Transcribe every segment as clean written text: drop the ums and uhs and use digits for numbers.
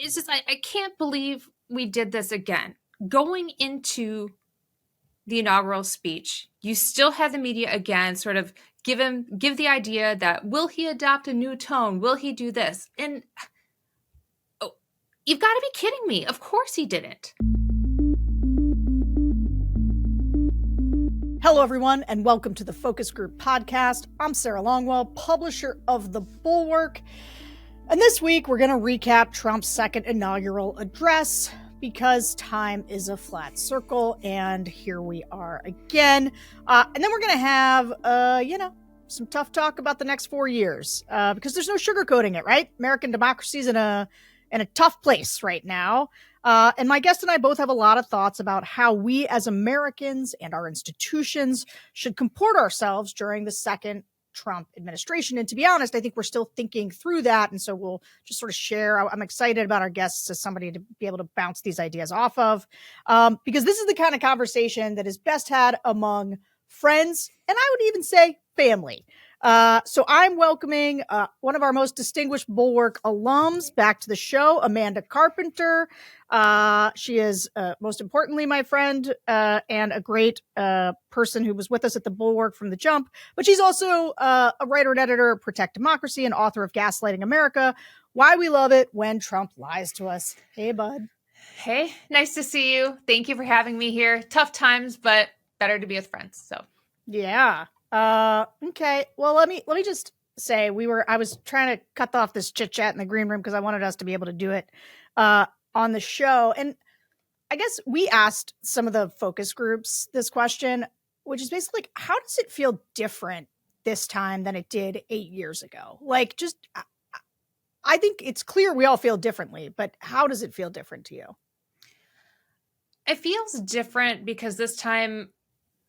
I can't believe we did this again. Going into the inaugural speech, you still had the media again sort of give the idea that will he adopt a new tone? Will he do this? And you've got to be kidding me. Of course he didn't. Hello, everyone, and welcome to the Focus Group Podcast. I'm Sarah Longwell, publisher of the Bulwark. And this week, we're going to recap Trump's second inaugural address because time is a flat circle. And here we are again. And then we're going to have, some tough talk about the next 4 years because there's no sugarcoating it, right? American democracy is in a tough place right now. And my guest and I both have a lot of thoughts about how we as Americans and our institutions should comport ourselves during the second Trump administration. And to be honest, I think we're still thinking through that. And so we'll just sort of share. I'm excited about our guests as somebody to be able to bounce these ideas off of, because this is the kind of conversation that is best had among friends, and I would even say family. So I'm welcoming one of our most distinguished Bulwark alums back to the show, Amanda Carpenter. She is, most importantly, my friend and a great person who was with us at the Bulwark from the jump. But she's also a writer and editor of Protect Democracy and author of Gaslighting America, Why We Love It When Trump Lies to Us. Hey, bud. Hey, nice to see you. Thank you for having me here. Tough times, but better to be with friends. So, yeah. Okay. Well, let me just say I was trying to cut off this chit chat in the green room because I wanted us to be able to do it, on the show. And I guess we asked some of the focus groups this question, which is basically like, how does it feel different this time than it did 8 years ago? Like, just, I think it's clear we all feel differently, but how does it feel different to you? It feels different because this time,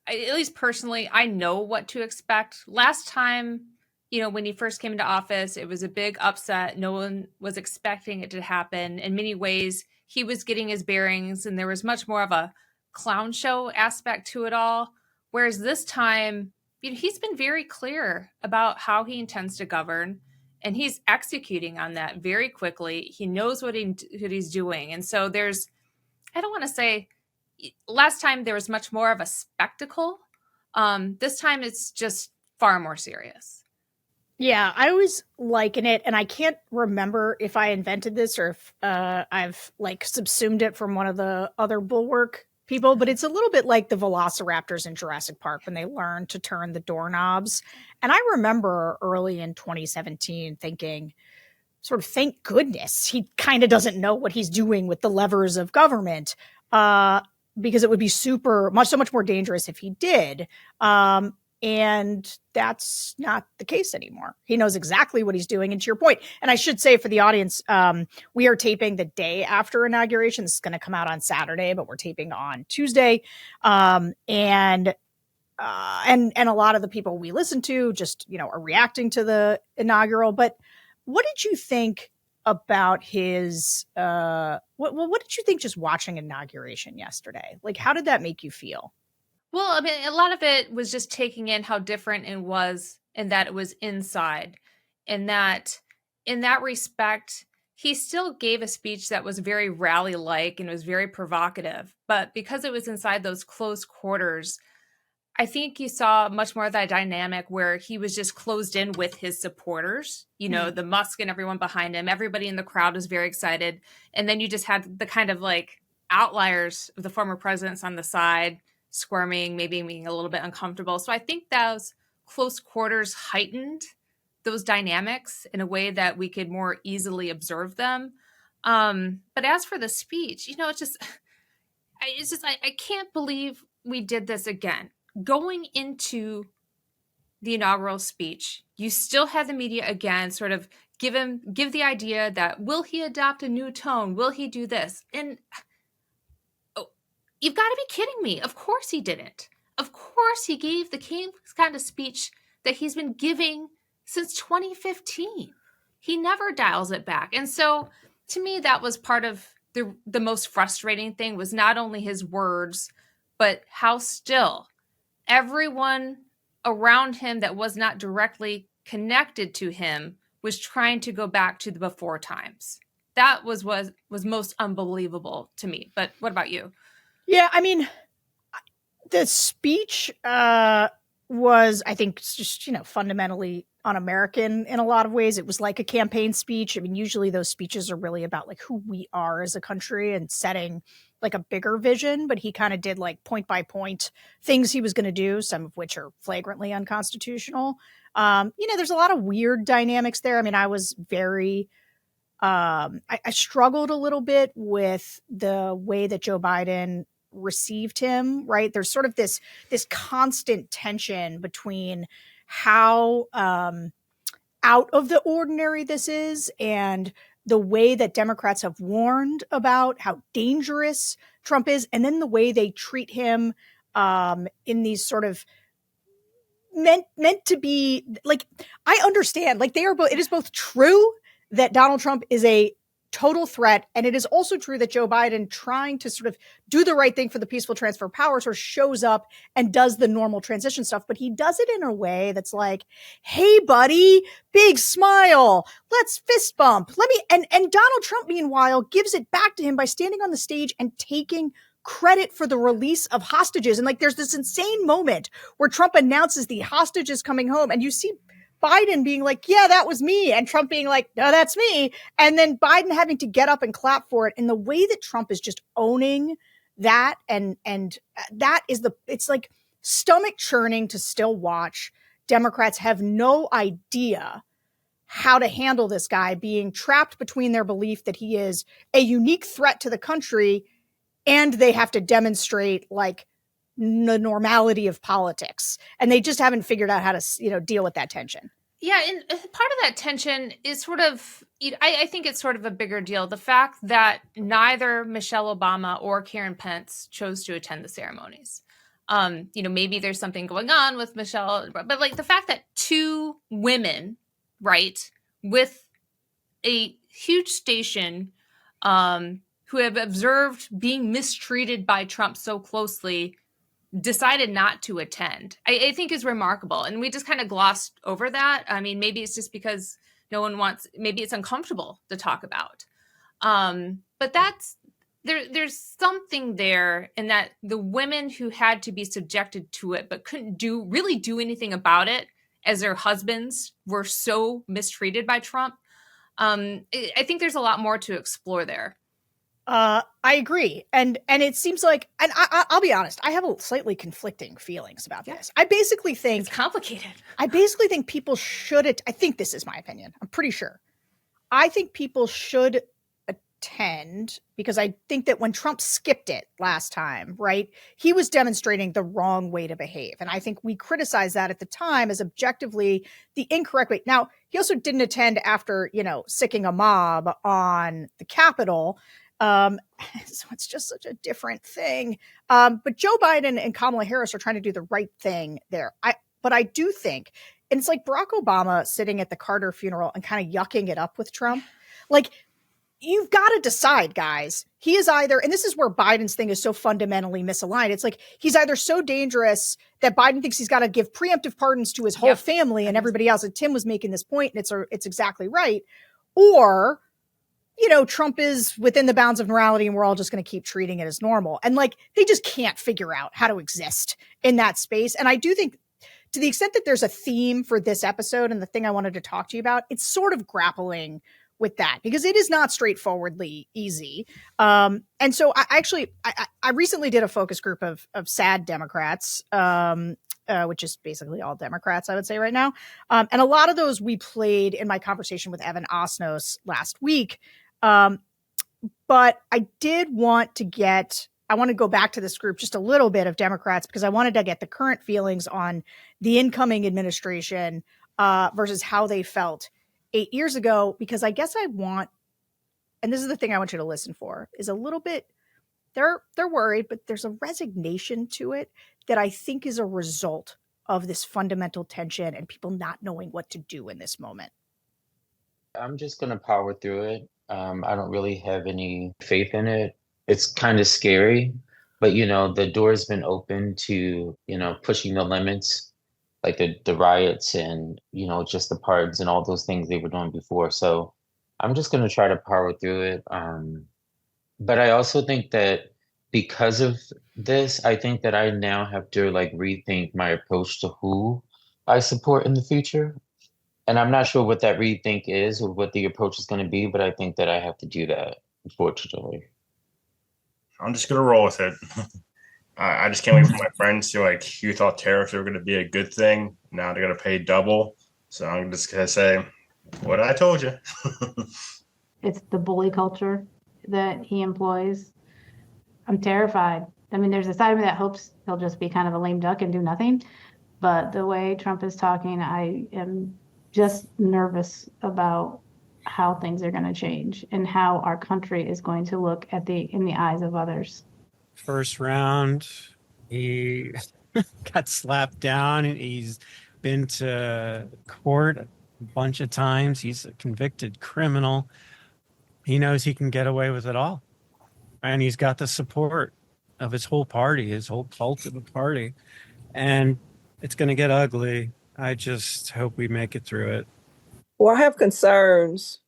at least personally, I know what to expect. Last time, when he first came into office, it was a big upset. No one was expecting it to happen. In many ways, he was getting his bearings, and there was much more of a clown show aspect to it all. Whereas this time, he's been very clear about how he intends to govern, and he's executing on that very quickly. He knows what he's doing. And so I don't want to say, last time there was much more of a spectacle. This time it's just far more serious. Yeah, I always liken it, and I can't remember if I invented this or if I've subsumed it from one of the other Bulwark people, but it's a little bit like the velociraptors in Jurassic Park when they learn to turn the doorknobs. And I remember early in 2017 thinking, sort of, thank goodness he kind of doesn't know what he's doing with the levers of government, because it would be so much more dangerous if he did. And that's not the case anymore. He knows exactly what he's doing. And to your point, and I should say for the audience, we are taping the day after inauguration. This is going to come out on Saturday, but we're taping on Tuesday. And a lot of the people we listen to just, are reacting to the inaugural. But what did you think about his, what did you think just watching inauguration yesterday? Like, how did that make you feel? Well, I mean, a lot of it was just taking in how different it was and that it was inside. And that in that respect, he still gave a speech that was very rally-like and was very provocative. But because it was inside those close quarters, I think you saw much more of that dynamic where he was just closed in with his supporters, the Musk and everyone behind him. Everybody in the crowd was very excited. And then you just had the kind of outliers of the former presidents on the side, squirming, maybe being a little bit uncomfortable. So I think those close quarters heightened those dynamics in a way that we could more easily observe them. But as for the speech, I can't believe we did this again. Going into the inaugural speech, you still had the media again sort of give the idea that will he adopt a new tone? Will he do this? And you've got to be kidding me. Of course he didn't. Of course he gave the kind of speech that he's been giving since 2015. He never dials it back. And so to me, that was part of the most frustrating thing, was not only his words, but how still everyone around him that was not directly connected to him was trying to go back to the before times. That was most unbelievable to me. But what about you? Yeah, I mean, the speech was, I think, just, fundamentally un-American in a lot of ways. It was like a campaign speech. I mean, usually those speeches are really about like who we are as a country and setting like a bigger vision, but he kind of did like point by point things he was going to do, some of which are flagrantly unconstitutional. There's a lot of weird dynamics there. I mean, I was very I struggled a little bit with the way that Joe Biden received him, right? There's sort of this constant tension between how out of the ordinary this is and the way that Democrats have warned about how dangerous Trump is, and then the way they treat him in these sort of meant to be like, I understand, like, they are both, it is both true that Donald Trump is a total threat, and it is also true that Joe Biden, trying to sort of do the right thing for the peaceful transfer of power, sort of shows up and does the normal transition stuff, but he does it in a way that's like, hey buddy, big smile, let's fist bump, let me, and Donald Trump meanwhile gives it back to him by standing on the stage and taking credit for the release of hostages. And like, there's this insane moment where Trump announces the hostages coming home, and you see Biden being like, yeah, that was me, and Trump being like, no, that's me, and then Biden having to get up and clap for it. And the way that Trump is just owning that, and that is it's like stomach churning to still watch. Democrats have no idea how to handle this guy being trapped between their belief that he is a unique threat to the country, and they have to demonstrate like the normality of politics, and they just haven't figured out how to deal with that tension. Yeah, and part of that tension is sort of, I think it's sort of a bigger deal. The fact that neither Michelle Obama or Karen Pence chose to attend the ceremonies. Maybe there's something going on with Michelle, but like the fact that two women, right, with a huge station, who have observed being mistreated by Trump so closely, decided not to attend, I think is remarkable. And we just kind of glossed over that. I mean, maybe it's just because no one wants, maybe it's uncomfortable to talk about. But there's something there in that the women who had to be subjected to it, but couldn't really do anything about it, as their husbands were so mistreated by Trump. I think there's a lot more to explore there. I agree, and it seems like, and I'll be honest, I have a slightly conflicting feelings about this. I basically think it's complicated. I basically think people should. I think this is my opinion. I'm pretty sure. I think people should attend, because I think that when Trump skipped it last time, right, he was demonstrating the wrong way to behave, and I think we criticized that at the time as objectively the incorrect way. Now, he also didn't attend after sicking a mob on the Capitol. So it's just such a different thing. But Joe Biden and Kamala Harris are trying to do the right thing there. But I do think, and it's like Barack Obama sitting at the Carter funeral and kind of yucking it up with Trump. Like, you've got to decide, guys. He is either, and this is where Biden's thing is so fundamentally misaligned. It's like he's either so dangerous that Biden thinks he's got to give preemptive pardons to his whole family and everybody else. And Tim was making this point, and it's exactly right. Or Trump is within the bounds of morality, and we're all just going to keep treating it as normal. And like, they just can't figure out how to exist in that space. And I do think, to the extent that there's a theme for this episode and the thing I wanted to talk to you about, it's sort of grappling with that, because it is not straightforwardly easy. And so I recently did a focus group of sad Democrats, which is basically all Democrats, I would say right now. And a lot of those we played in my conversation with Evan Osnos last week. But I did want to go back to this group just a little bit of Democrats, because I wanted to get the current feelings on the incoming administration versus how they felt 8 years ago, because I guess and this is the thing I want you to listen for, is a little bit, they're worried, but there's a resignation to it that I think is a result of this fundamental tension and people not knowing what to do in this moment. I'm just going to power through it. I don't really have any faith in it. It's kind of scary, but the door's been open to, pushing the limits, like the riots and, just the pardons and all those things they were doing before. So I'm just gonna try to power through it. But I also think that because of this, I think that I now have to like rethink my approach to who I support in the future. And I'm not sure what that rethink is or what the approach is going to be, but I think that I have to do that, unfortunately. I'm just gonna roll with it. I just can't wait for my friends to like. You thought tariffs were going to be a good thing. Now they're going to pay double. So I'm just gonna say, what I told you. It's the bully culture that he employs. I'm terrified. I mean, there's a side of me that hopes he'll just be kind of a lame duck and do nothing. But the way Trump is talking, I am just nervous about how things are going to change and how our country is going to look in the eyes of others. First round, he got slapped down and he's been to court a bunch of times. He's a convicted criminal. He knows he can get away with it all. And he's got the support of his whole party, his whole cult of the party. And it's going to get ugly. I just hope we make it through it. Well, I have concerns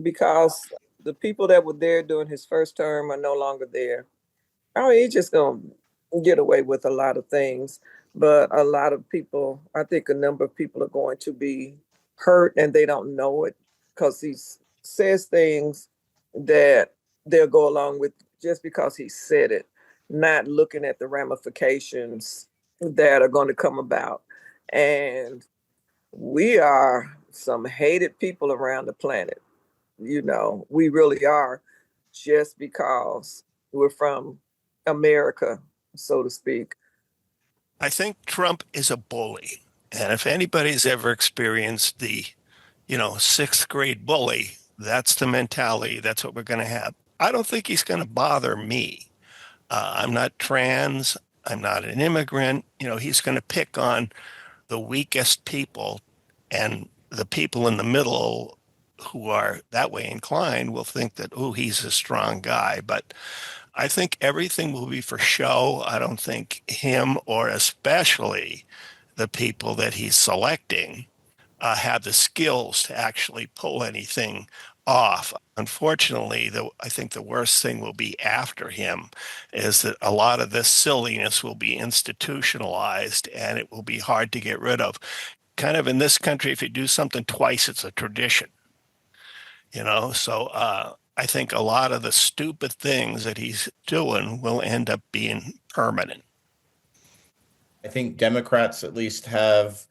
because the people that were there during his first term are no longer there. I mean, he's just going to get away with a lot of things. But a lot of people, I think a number of people are going to be hurt and they don't know it because he says things that they'll go along with just because he said it, not looking at the ramifications that are going to come about. And we are some hated people around the planet. You know, we really are, just because we're from America, so to speak. I think Trump is a bully. And if anybody's ever experienced the, sixth grade bully, that's the mentality. That's what we're going to have. I don't think he's going to bother me. I'm not trans. I'm not an immigrant. He's going to pick on the weakest people, and the people in the middle who are that way inclined will think that, oh, he's a strong guy. But I think everything will be for show. I don't think him, or especially the people that he's selecting, have the skills to actually pull anything off. Unfortunately, I think the worst thing will be after him is that a lot of this silliness will be institutionalized and it will be hard to get rid of. Kind of in this country, if you do something twice, it's a tradition, So I think a lot of the stupid things that he's doing will end up being permanent. I think Democrats at least have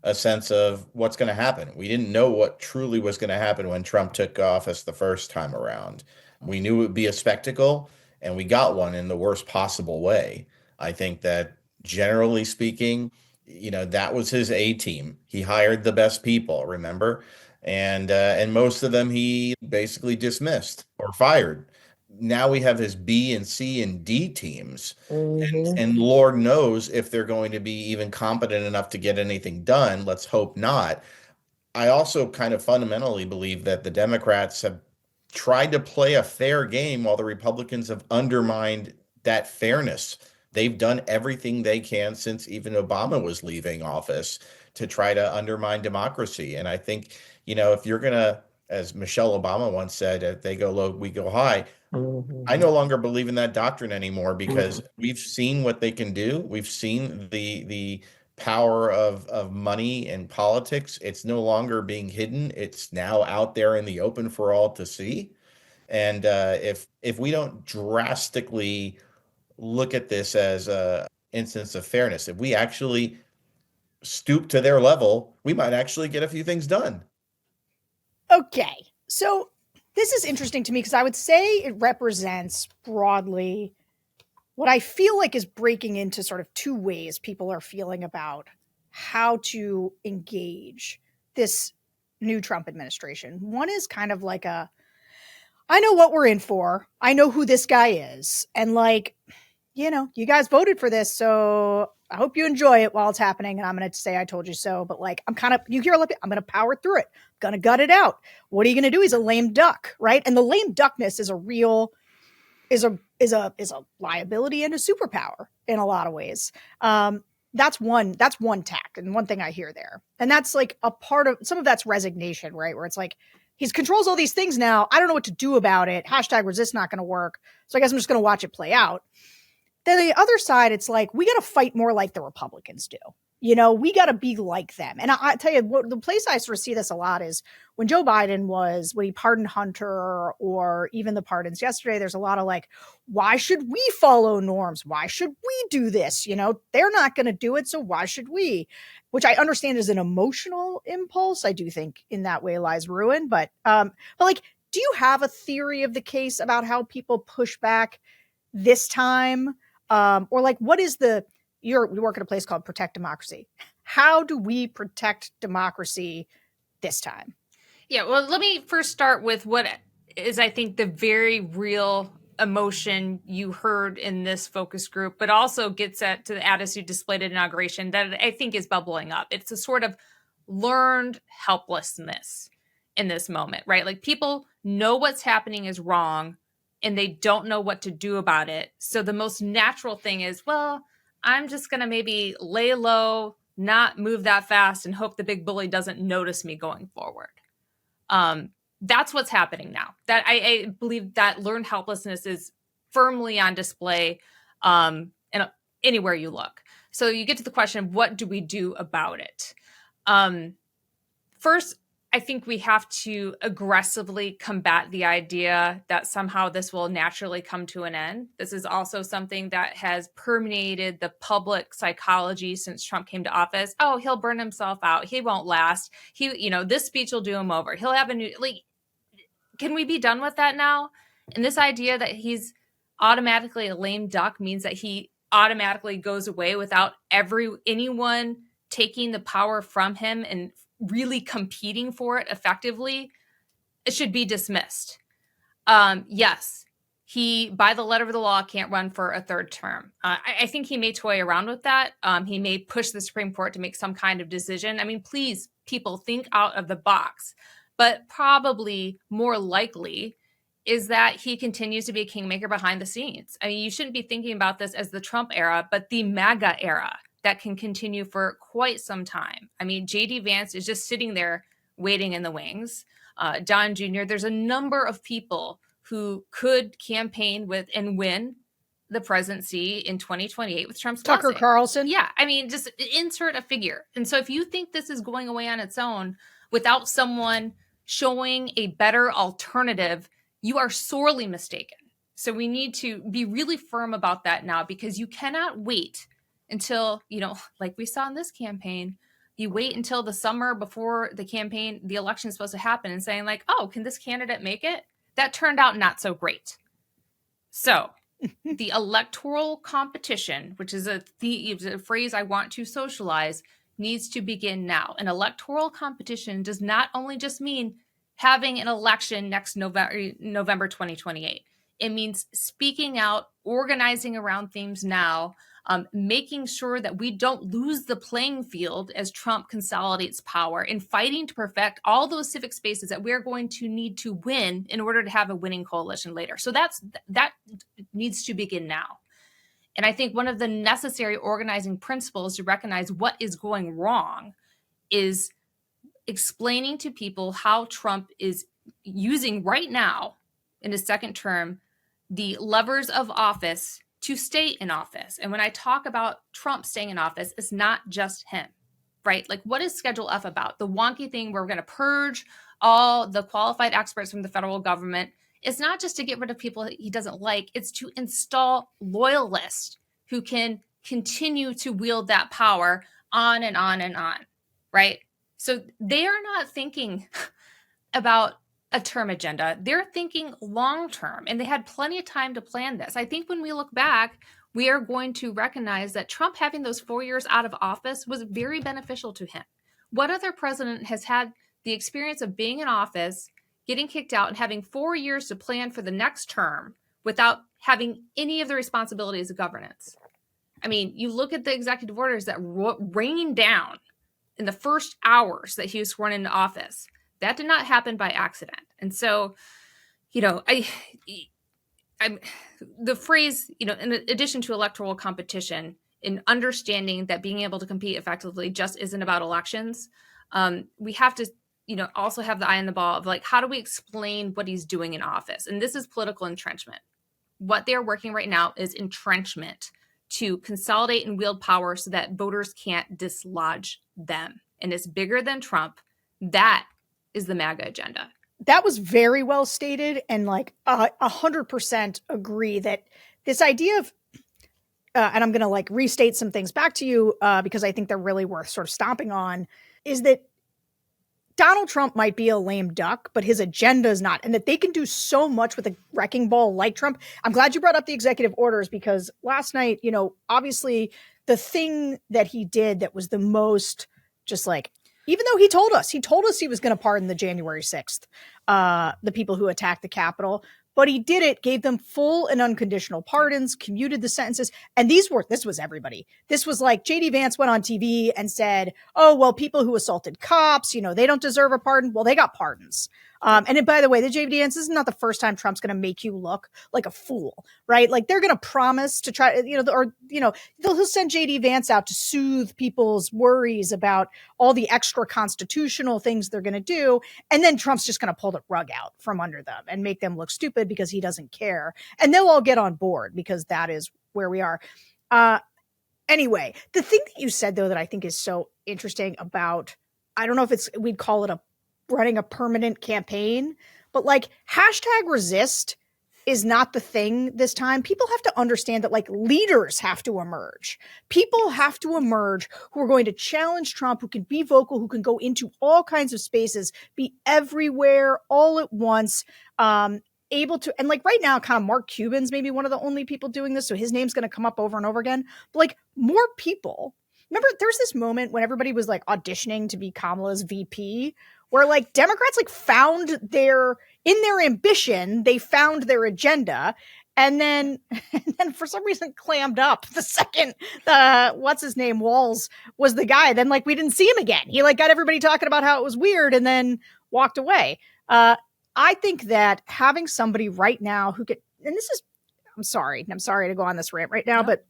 a sense of what's going to happen. We didn't know what truly was going to happen when Trump took office the first time around. We knew it would be a spectacle, and we got one in the worst possible way. I think that generally speaking, that was his A team. He hired the best people, remember? And most of them he basically dismissed or fired. Now we have his B and C and D teams. And Lord knows if they're going to be even competent enough to get anything done. Let's hope not. I also kind of fundamentally believe that the Democrats have tried to play a fair game while the Republicans have undermined that fairness. They've done everything they can since even Obama was leaving office to try to undermine democracy. And I think, if you're going to, as Michelle Obama once said, if they go low, we go high. I no longer believe in that doctrine anymore because we've seen what they can do. We've seen the power of money and politics. It's no longer being hidden. It's now out there in the open for all to see. And if we don't drastically look at this as a instance of fairness, if we actually stoop to their level, we might actually get a few things done. Okay, so this is interesting to me because I would say it represents broadly what I feel like is breaking into sort of two ways people are feeling about how to engage this new Trump administration. One is kind of like I know what we're in for. I know who this guy is. And you guys voted for this, so I hope you enjoy it while it's happening. And I'm going to say I told you so, but I'm kind of, I'm going to power through it. I'm going to gut it out. What are you going to do? He's a lame duck, right? And the lame duckness is is a liability and a superpower in a lot of ways. That's one tact and one thing I hear there. And that's like a part of, some of that's resignation, right? Where it's like, he controls all these things now. I don't know what to do about it. Hashtag resist not going to work. So I guess I'm just going to watch it play out. Then the other side, it's like, we got to fight more like the Republicans do. We got to be like them. And I tell you, the place I sort of see this a lot is when Joe Biden when he pardoned Hunter, or even the pardons yesterday, there's a lot of like, why should we follow norms? Why should we do this? They're not going to do it, so why should we? Which I understand is an emotional impulse. I do think in that way lies ruin. But like, do you have a theory of the case about how people push back this time? Or like, what is we work at a place called Protect Democracy. How do we protect democracy this time? Yeah, well, let me first start with what is, I think, the very real emotion you heard in this focus group, but also gets at to the attitude displayed at inauguration that I think is bubbling up. It's a sort of learned helplessness in this moment, right? Like, people know what's happening is wrong and they don't know what to do about it. So the most natural thing is, well, I'm just going to maybe lay low, not move that fast, and hope the big bully doesn't notice me going forward. That's what's happening now. That I believe that learned helplessness is firmly on display and anywhere you look. So you get to the question, what do we do about it? First, I think we have to aggressively combat the idea that somehow this will naturally come to an end. This is also something that has permeated the public psychology since Trump came to office. Oh, he'll burn himself out. He won't last. This speech will do him over. He'll have can we be done with that now? And this idea that he's automatically a lame duck means that he automatically goes away without anyone taking the power from him and really competing for it effectively, it should be dismissed. Yes, he, by the letter of the law, can't run for a third term. I think he may toy around with that. He may push the Supreme Court to make some kind of decision. I mean, please, people, think out of the box. But probably more likely is that he continues to be a kingmaker behind the scenes. I mean, you shouldn't be thinking about this as the Trump era, but the MAGA era that can continue for quite some time. I mean, J.D. Vance is just sitting there waiting in the wings. Don Jr., there's a number of people who could campaign with and win the presidency in 2028 with Trump's Tucker blessing. Carlson. Yeah, I mean, just insert a figure. And so if you think this is going away on its own without someone showing a better alternative, you are sorely mistaken. So we need to be really firm about that now, because you cannot wait until, like we saw in this campaign, you wait until the summer before the election is supposed to happen and saying like, oh, can this candidate make it? That turned out not so great. So the electoral competition, which is a phrase I want to socialize, needs to begin now. An electoral competition does not only just mean having an election next November 2028. It means speaking out, organizing around themes now, making sure that we don't lose the playing field as Trump consolidates power, and fighting to perfect all those civic spaces that we're going to need to win in order to have a winning coalition later. So that needs to begin now. And I think one of the necessary organizing principles to recognize what is going wrong is explaining to people how Trump is using right now in his second term the levers of office to stay in office. And when I talk about Trump staying in office, it's not just him, right? Like, what is Schedule F about? The wonky thing where we're going to purge all the qualified experts from the federal government. It's not just to get rid of people he doesn't like. It's to install loyalists who can continue to wield that power on and on and on, right? So they are not thinking about a term agenda. They're thinking long term, and they had plenty of time to plan this. I think when we look back, we are going to recognize that Trump having those 4 years out of office was very beneficial to him. What other president has had the experience of being in office, getting kicked out, and having 4 years to plan for the next term without having any of the responsibilities of governance? I mean, you look at the executive orders that rained down in the first hours that he was sworn into office. That did not happen by accident. And so, the phrase, in addition to electoral competition, in understanding that being able to compete effectively just isn't about elections, we have to also have the eye on the ball of like, how do we explain what he's doing in office? And this is political entrenchment. What they're working right now is entrenchment to consolidate and wield power so that voters can't dislodge them. And it's bigger than Trump. That is the MAGA agenda. That was very well stated, and like 100% agree that this idea of, and I'm going to like restate some things back to you because I think they're really worth sort of stomping on, is that Donald Trump might be a lame duck, but his agenda is not, and that they can do so much with a wrecking ball like Trump. I'm glad you brought up the executive orders, because last night, obviously the thing that he did that was the most just like, even though he told us he was going to pardon the January 6th, the people who attacked the Capitol, but he did it, gave them full and unconditional pardons, commuted the sentences. And this was everybody. This was like JD Vance went on TV and said, oh, well, people who assaulted cops, they don't deserve a pardon. Well, they got pardons. And then, by the way, the JD Vance, this is not the first time Trump's going to make you look like a fool, right? Like they're going to promise to try, they'll send JD Vance out to soothe people's worries about all the extra constitutional things they're going to do. And then Trump's just going to pull the rug out from under them and make them look stupid because he doesn't care. And they'll all get on board because that is where we are. Anyway, the thing that you said, though, that I think is so interesting about, I don't know if we'd call it running a permanent campaign, but like #resist is not the thing this time. People have to understand that like leaders have to emerge. People have to emerge who are going to challenge Trump, who can be vocal, who can go into all kinds of spaces, be everywhere all at once, able to, and like right now, kind of Mark Cuban's maybe one of the only people doing this. So his name's going to come up over and over again, but like more people. Remember, there's this moment when everybody was like auditioning to be Kamala's VP, where like Democrats like found in their ambition, they found their agenda, and then for some reason clammed up the second what's his name, Walz, was the guy. Then like we didn't see him again. He like got everybody talking about how it was weird and then walked away. I think that having somebody right now who could, and this is, I'm sorry to go on this rant right now, but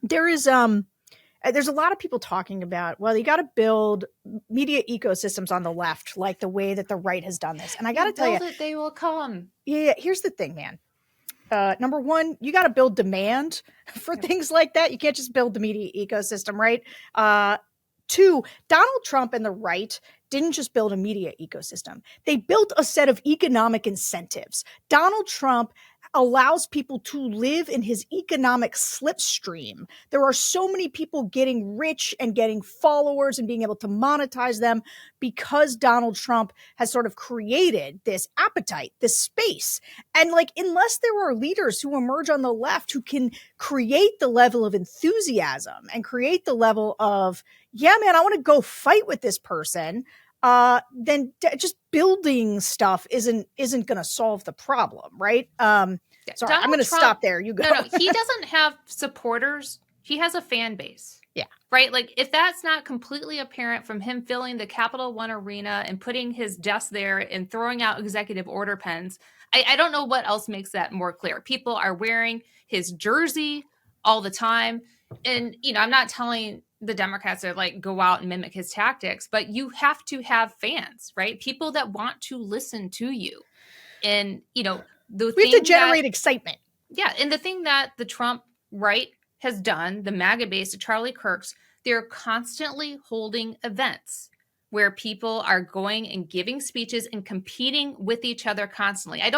there is there's a lot of people talking about, well, you got to build media ecosystems on the left, like the way that the right has done this. And I got to tell you, they will come. Yeah. Here's the thing, man. Number one, you got to build demand for things like that. You can't just build the media ecosystem, right? Two, Donald Trump and the right didn't just build a media ecosystem. They built a set of economic incentives. Donald Trump allows people to live in his economic slipstream. There are so many people getting rich and getting followers and being able to monetize them because Donald Trump has sort of created this appetite, this space. And like, unless there are leaders who emerge on the left who can create the level of enthusiasm and create the level of, yeah, man, I want to go fight with this person, then just building stuff isn't going to solve the problem, right? Sorry, Donald I'm going to Trump, stop there. You go. No, he doesn't have supporters. He has a fan base. Yeah. Right? Like, if that's not completely apparent from him filling the Capital One Arena and putting his desk there and throwing out executive order pens, I don't know what else makes that more clear. People are wearing his jersey all the time. And, I'm not telling the Democrats to like go out and mimic his tactics, but you have to have fans, right? People that want to listen to you. And, we have to generate excitement. Yeah. And the thing that the Trump right has done, the MAGA base, the Charlie Kirks, they're constantly holding events where people are going and giving speeches and competing with each other constantly. I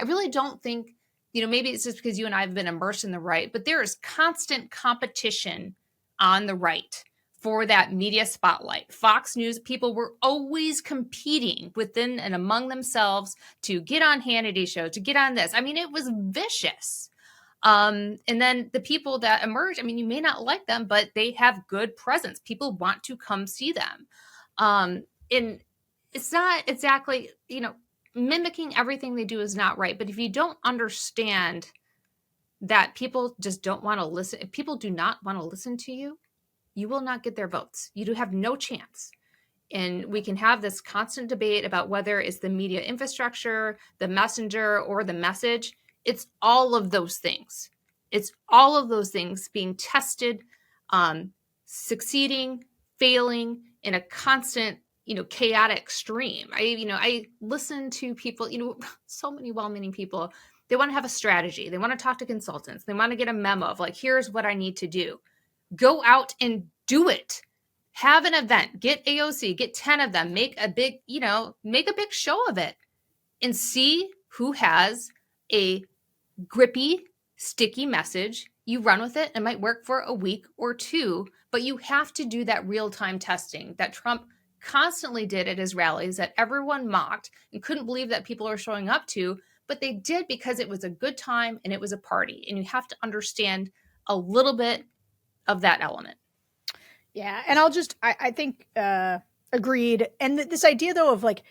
really don't think, maybe it's just because you and I have been immersed in the right, but there is constant competition on the right for that media spotlight. Fox News people were always competing within and among themselves to get on Hannity's show, to get on this. I mean, it was vicious. And then the people that emerge, I mean, you may not like them, but they have good presence. People want to come see them. And it's not exactly, mimicking everything they do is not right. But if you don't understand that people just don't want to listen, if people do not want to listen to you, you will not get their votes. You do have no chance. And we can have this constant debate about whether it's the media infrastructure, the messenger, or the message. It's all of those things. It's all of those things being tested, succeeding, failing in a constant chaotic stream. I listen to people, so many well-meaning people. They want to have a strategy. They want to talk to consultants. They want to get a memo of like, here's what I need to do. Go out and do it. Have an event, get AOC, get 10 of them, make a big show of it and see who has a grippy, sticky message. You run with it. It might work for a week or two, but you have to do that real-time testing that Trump constantly did at his rallies that everyone mocked and couldn't believe that people are showing up to, but they did because it was a good time and it was a party. And you have to understand a little bit of that element. Yeah. And I think, agreed. And this idea though of like,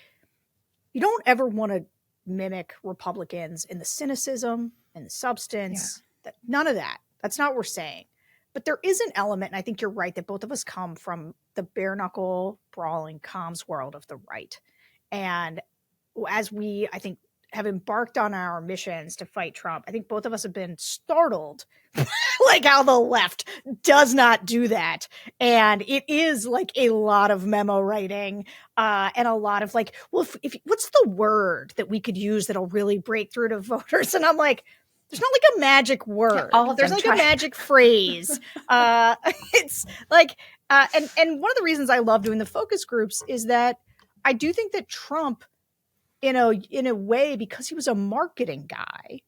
you don't ever want to mimic Republicans in the cynicism and the substance. None of that. That's not what we're saying. But there is an element, and I think you're right, that both of us come from the bare knuckle, brawling comms world of the right. And as we, I think, have embarked on our missions to fight Trump, I think both of us have been startled like how the left does not do that. And it is like a lot of memo writing and a lot of like, well, if what's the word that we could use that'll really break through to voters? And I'm like, there's not like a magic word. There's like a magic phrase. It's like, and one of the reasons I love doing the focus groups is that I do think that Trump, in a way, because he was a marketing guy,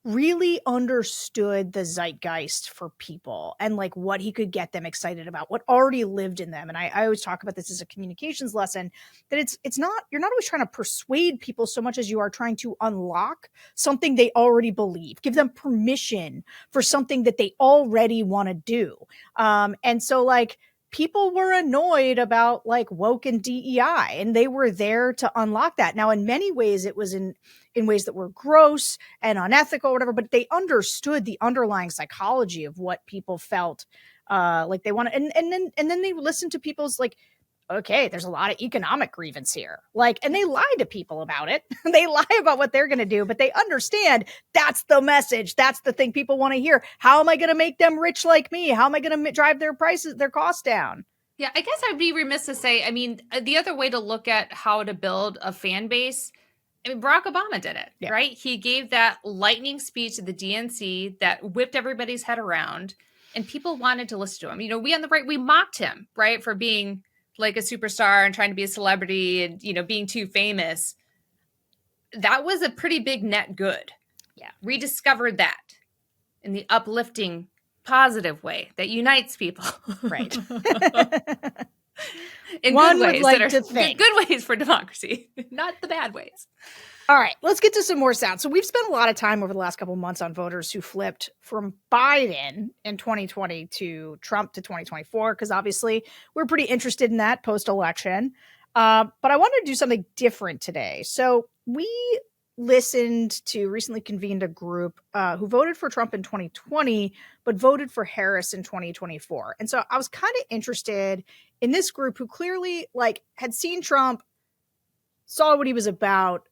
really understood the zeitgeist for people and like what he could get them excited about, what already lived in them. And I always talk about this as a communications lesson, that you're not always trying to persuade people so much as you are trying to unlock something they already believe, give them permission for something that they already want to do. And so like, people were annoyed about like woke and DEI, and they were there to unlock that. Now, in many ways, it was in ways that were gross and unethical or whatever, but they understood the underlying psychology of what people felt like they wanted. And then they listened to people's like, okay, there's a lot of economic grievance here. Like, and they lie to people about it. They lie about what they're going to do, but they understand that's the message. That's the thing people want to hear. How am I going to make them rich like me? How am I going to drive their costs down? Yeah, I guess I'd be remiss to say, I mean, the other way to look at how to build a fan base, I mean, Barack Obama did it, right? He gave that lightning speech at the DNC that whipped everybody's head around, and people wanted to listen to him. We on the right, we mocked him, right, for being like a superstar and trying to be a celebrity and, being too famous. That was a pretty big net good. Yeah. Rediscovered that in the uplifting, positive way that unites people. Right. In One good would ways like that are to think. good ways for democracy, not the bad ways. All right, let's get to some more sound. So we've spent a lot of time over the last couple of months on voters who flipped from Biden in 2020 to Trump to 2024, because obviously we're pretty interested in that post-election. But I wanted to do something different today. So we recently convened a group who voted for Trump in 2020, but voted for Harris in 2024. And so I was kind of interested in this group who clearly like had seen Trump, saw what he was about,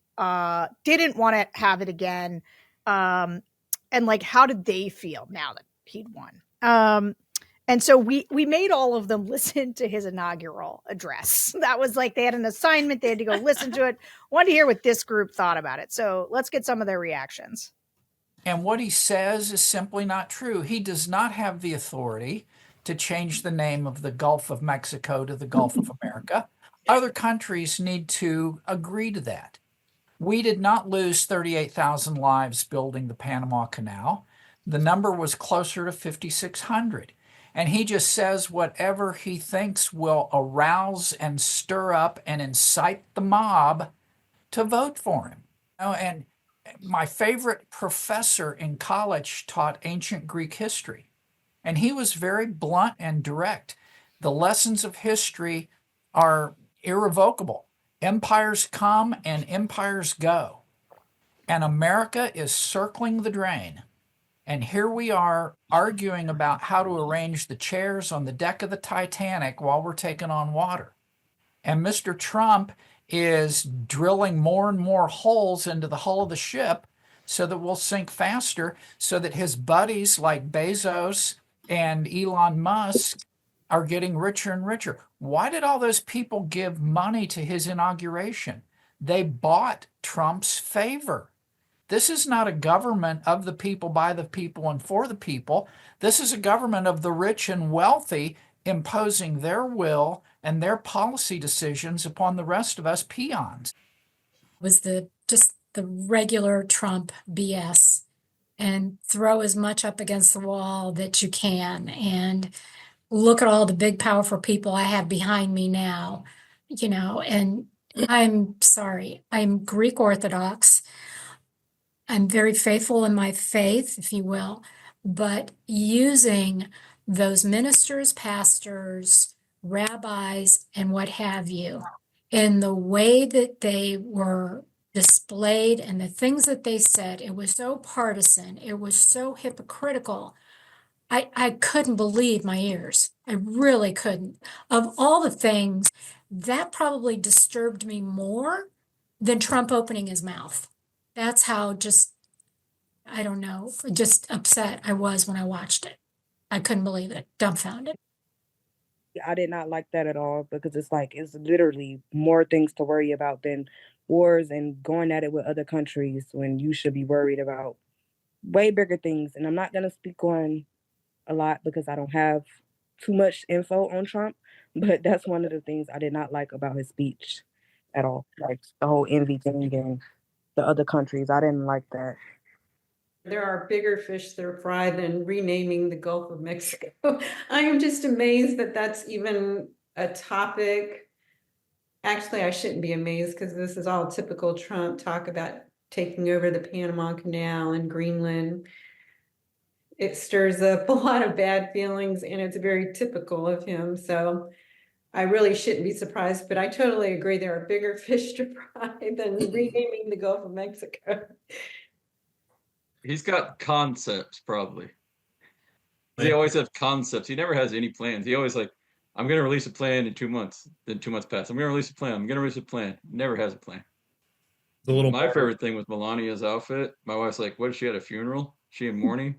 didn't want to have it again. And like, how did they feel now that he'd won? And so we made all of them listen to his inaugural address. That was like, they had an assignment. They had to go listen to it. Wanted to hear what this group thought about it. So let's get some of their reactions. And what he says is simply not true. He does not have the authority to change the name of the Gulf of Mexico to the Gulf of America. Other countries need to agree to that. We did not lose 38,000 lives building the Panama Canal. The number was closer to 5,600. And he just says whatever he thinks will arouse and stir up and incite the mob to vote for him. And my favorite professor in college taught ancient Greek history, and he was very blunt and direct. The lessons of history are irrevocable. Empires come and empires go. And America is circling the drain. And here we are arguing about how to arrange the chairs on the deck of the Titanic while we're taking on water. And Mr. Trump is drilling more and more holes into the hull of the ship so that we'll sink faster, so that his buddies like Bezos and Elon Musk are getting richer and richer. Why did all those people give money to his inauguration? They bought Trump's favor. This is not a government of the people, by the people, and for the people. This is a government of the rich and wealthy imposing their will and their policy decisions upon the rest of us peons. Was just the regular Trump BS, and throw as much up against the wall that you can, and look at all the big powerful people I have behind me now, and I'm sorry, I'm Greek Orthodox. I'm very faithful in my faith, if you will, but using those ministers, pastors, rabbis, and what have you, in the way that they were displayed and the things that they said, it was so partisan, it was so hypocritical. I couldn't believe my ears. I really couldn't. Of all the things, that probably disturbed me more than Trump opening his mouth. That's how I don't know, just upset I was when I watched it. I couldn't believe it, dumbfounded. I did not like that at all, because it's literally more things to worry about than wars and going at it with other countries, when you should be worried about way bigger things. And I'm not going to speak on a lot because I don't have too much info on Trump, but that's one of the things I did not like about his speech at all. Like the whole envy thing and the other countries. I didn't like that. There are bigger fish that are fried than renaming the Gulf of Mexico. I am just amazed that that's even a topic. Actually, I shouldn't be amazed, because this is all typical Trump talk about taking over the Panama Canal and Greenland. It stirs up a lot of bad feelings, and it's very typical of him. So I really shouldn't be surprised, but I totally agree. There are bigger fish to fry than renaming the Gulf of Mexico. He's got concepts, probably. He always has concepts. He never has any plans. He always I'm going to release a plan in 2 months. Then 2 months pass. I'm going to release a plan. I'm going to release a plan. Never has a plan. My favorite thing was Melania's outfit. My wife's like, what, is she at a funeral? She in mourning?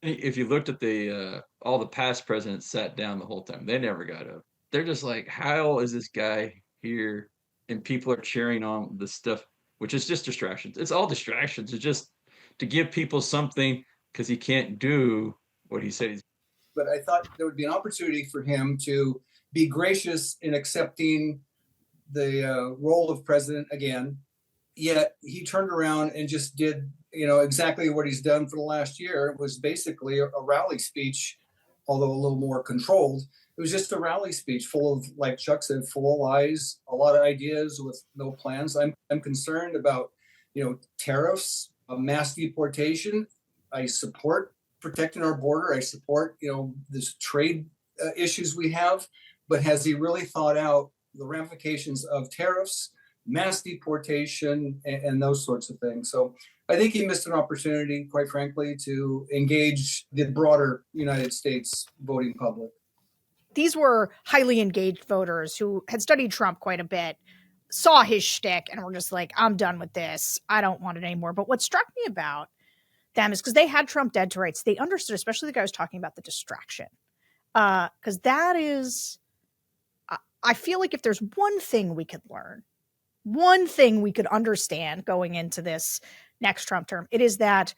If you looked at all the past presidents sat down the whole time. They never got up. They're just like, how is this guy here? And people are cheering on this stuff, which is just distractions. It's all distractions. It's just to give people something, because he can't do what he said he's. But I thought there would be an opportunity for him to be gracious in accepting the role of president again. Yet he turned around and just did, exactly what he's done for the last year. It was basically a rally speech, although a little more controlled. It was just a rally speech full of, like Chuck said, full of lies, a lot of ideas with no plans. I'm concerned about, tariffs, mass deportation. I support protecting our border. I support, this trade issues we have. But has he really thought out the ramifications of tariffs, mass deportation, and those sorts of things? So I think he missed an opportunity, quite frankly, to engage the broader United States voting public. These were highly engaged voters who had studied Trump quite a bit, saw his shtick, and were just like, I'm done with this. I don't want it anymore. But what struck me about them is, because they had Trump dead to rights, they understood, especially the guy who was talking about the distraction. Because that is, I feel like if there's one thing we could learn, one thing we could understand going into this next Trump term, it is that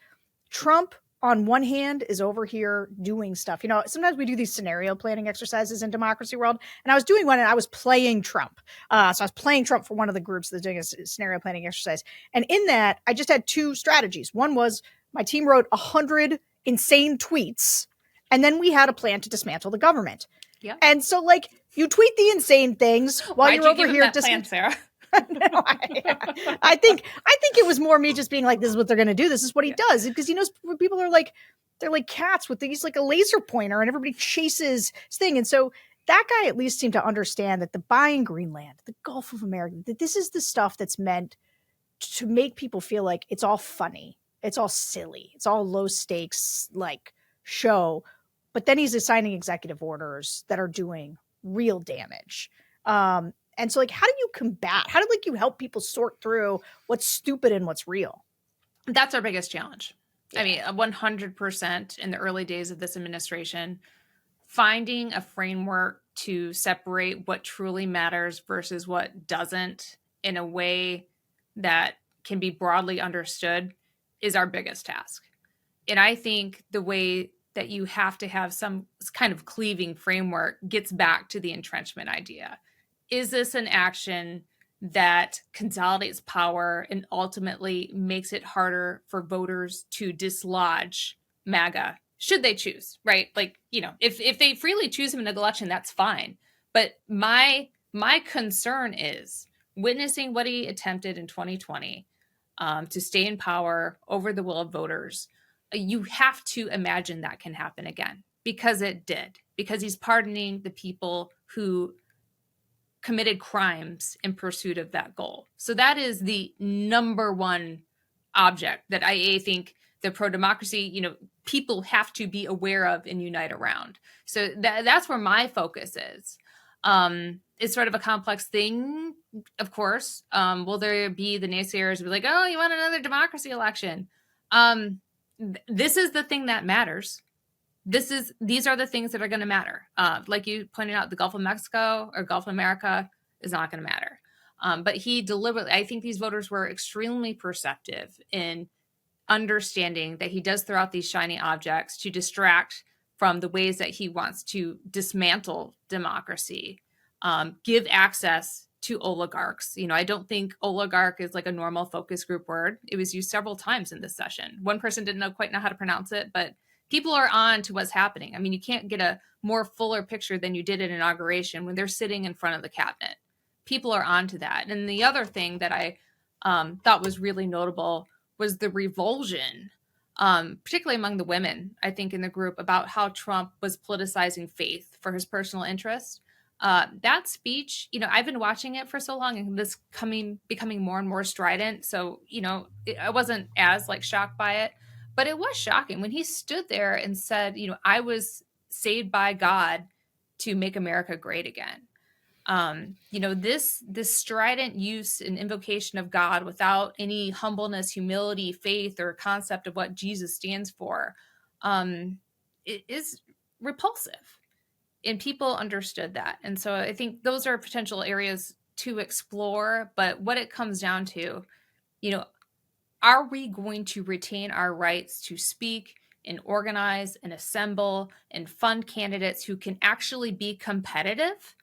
Trump, on one hand, is over here doing stuff. Sometimes we do these scenario planning exercises in Democracy World, and I was doing one and I was playing Trump. So I was playing Trump for one of the groups that's doing a scenario planning exercise. And in that, I just had two strategies. One was my team wrote 100 insane tweets, and then we had a plan to dismantle the government. Yeah. And so, you tweet the insane things while Why'd you're you over give him here. that plan, Sarah? No, I think it was more me just being like, this is what they're going to do. This is what he does. Because he knows people are they're like cats with these, a laser pointer, and everybody chases his thing. And so that guy at least seemed to understand that the buying Greenland, the Gulf of America, that this is the stuff that's meant to make people feel like it's all funny. It's all silly. It's all low stakes, show. But then he's assigning executive orders that are doing real damage. And so, how do you combat? How do you help people sort through what's stupid and what's real? That's our biggest challenge. Yeah. I mean, 100% in the early days of this administration, finding a framework to separate what truly matters versus what doesn't in a way that can be broadly understood is our biggest task. And I think the way that you have to have some kind of cleaving framework gets back to the entrenchment idea. Is this an action that consolidates power and ultimately makes it harder for voters to dislodge MAGA should they choose, right? Like, if they freely choose him in an election, that's fine. But my concern is witnessing what he attempted in 2020 to stay in power over the will of voters. You have to imagine that can happen again, because it did, because he's pardoning the people who committed crimes in pursuit of that goal. So that is the number one object that I think the pro-democracy, people have to be aware of and unite around. So that's where my focus is. It's sort of a complex thing, of course. Will there be the naysayers be like, oh, you want another democracy election? This is the thing that matters. These are the things that are going to matter. Like you pointed out, the Gulf of Mexico or Gulf of America is not going to matter. But he deliberately, I think these voters were extremely perceptive in understanding that he does throw out these shiny objects to distract from the ways that he wants to dismantle democracy, give access to oligarchs. I don't think oligarch is like a normal focus group word. It was used several times in this session. One person didn't quite know how to pronounce it, but people are on to what's happening. I mean, you can't get a more fuller picture than you did at inauguration when they're sitting in front of the cabinet. People are on to that. And the other thing that I thought was really notable was the revulsion, particularly among the women, I think, in the group, about how Trump was politicizing faith for his personal interest. That speech, I've been watching it for so long, and this becoming more and more strident. So, I wasn't as shocked by it, but it was shocking when he stood there and said, I was saved by God to make America great again. This strident use and invocation of God without any humbleness, humility, faith, or concept of what Jesus stands for, it is repulsive. And people understood that. And so I think those are potential areas to explore. But what it comes down to, are we going to retain our rights to speak and organize and assemble and fund candidates who can actually be competitive?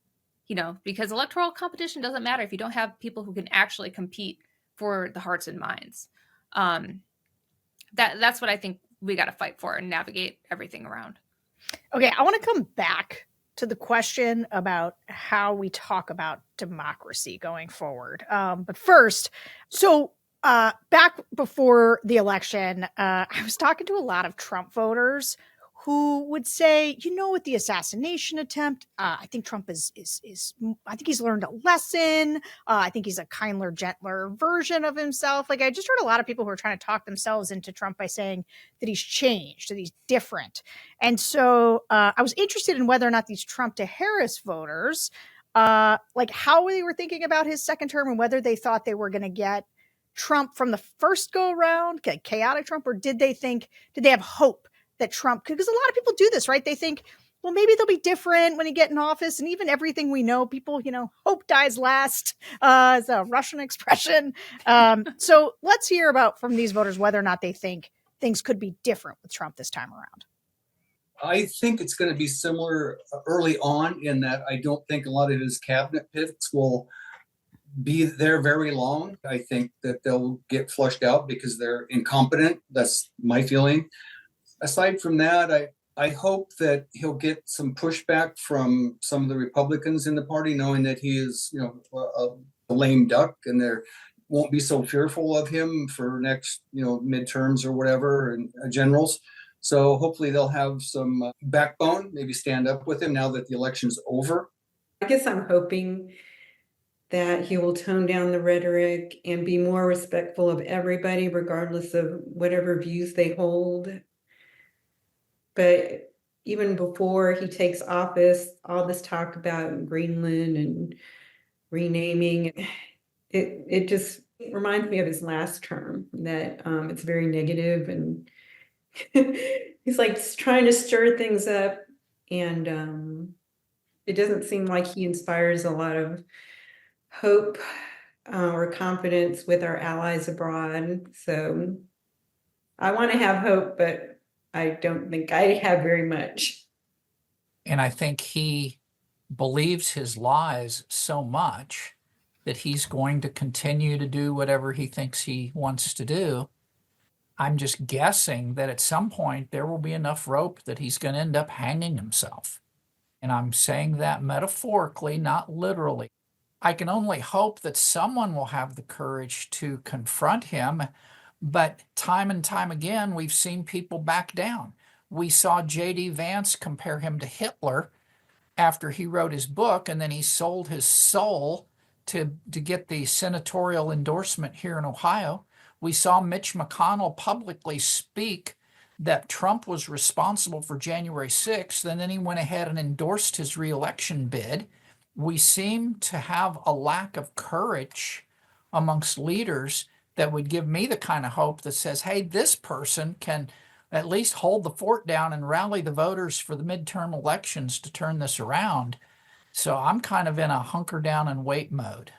Because electoral competition doesn't matter if you don't have people who can actually compete for the hearts and minds. That's what I think we got to fight for and navigate everything around. Okay, I want to come back to the question about how we talk about democracy going forward. But first, back before the election, I was talking to a lot of Trump voters who would say, with the assassination attempt, I think Trump I think he's learned a lesson. I think he's a kinder, gentler version of himself. I just heard a lot of people who are trying to talk themselves into Trump by saying that he's changed, that he's different. And so I was interested in whether or not these Trump to Harris voters, how they were thinking about his second term and whether they thought they were going to get Trump from the first go around, chaotic Trump, or did they have hope that Trump could? Because a lot of people do this, right? They think, well, maybe they'll be different when he get in office. And even everything we know, people, hope dies last, is a Russian expression. So let's hear from these voters whether or not they think things could be different with Trump this time around. I think it's going to be similar early on, in that I don't think a lot of his cabinet picks will be there very long. I think that they'll get flushed out because they're incompetent. That's my feeling. Aside from that, I hope that he'll get some pushback from some of the Republicans in the party, knowing that he is, a lame duck, and they won't be so fearful of him for next, midterms or whatever, and generals. So hopefully they'll have some backbone, maybe stand up with him now that the election's over. I guess I'm hoping that he will tone down the rhetoric and be more respectful of everybody, regardless of whatever views they hold. But even before he takes office, all this talk about Greenland and renaming, it just reminds me of his last term, that it's very negative, and he's trying to stir things up And it doesn't seem like he inspires a lot of hope or confidence with our allies abroad. So I want to have hope, but I don't think I have very much. And I think he believes his lies so much that he's going to continue to do whatever he thinks he wants to do. I'm just guessing that at some point there will be enough rope that he's going to end up hanging himself. And I'm saying that metaphorically, not literally. I can only hope that someone will have the courage to confront him. But time and time again, we've seen people back down. We saw J.D. Vance compare him to Hitler after he wrote his book, and then he sold his soul to get the senatorial endorsement here in Ohio. We saw Mitch McConnell publicly speak that Trump was responsible for January 6th, and then he went ahead and endorsed his reelection bid. We seem to have a lack of courage amongst leaders that would give me the kind of hope that says, hey, this person can at least hold the fort down and rally the voters for the midterm elections to turn this around. So I'm kind of in a hunker down and wait mode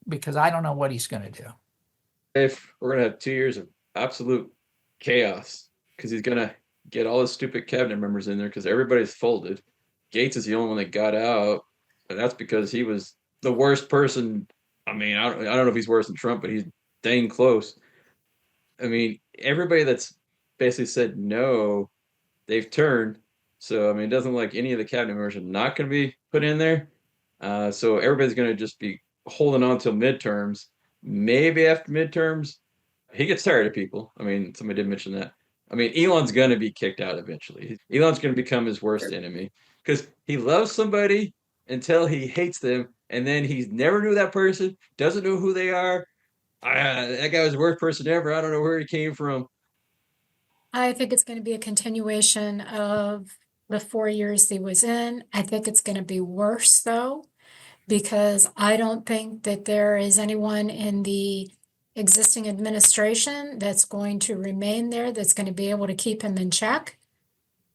because I don't know what he's going to do. If we're going to have 2 years of absolute chaos, because he's going to get all his stupid cabinet members in there because everybody's folded. Gates is the only one that got out, and that's because he was the worst person. I mean, I don't know if he's worse than Trump, but he's dang close. I mean, everybody that's basically said no, they've turned. So, I mean, it doesn't look like any of the cabinet members are not going to be put in there. So everybody's going to just be holding on till midterms. Maybe after midterms, he gets tired of people. I mean, somebody did mention that. I mean, Elon's going to be kicked out eventually. Elon's going to become his worst enemy because he loves somebody until he hates them. And then he's never knew that person, doesn't know who they are. That guy was the worst person ever. I don't know where he came from. I think it's going to be a continuation of the 4 years he was in. I think it's going to be worse, though, because I don't think that there is anyone in the existing administration that's going to remain there that's going to be able to keep him in check.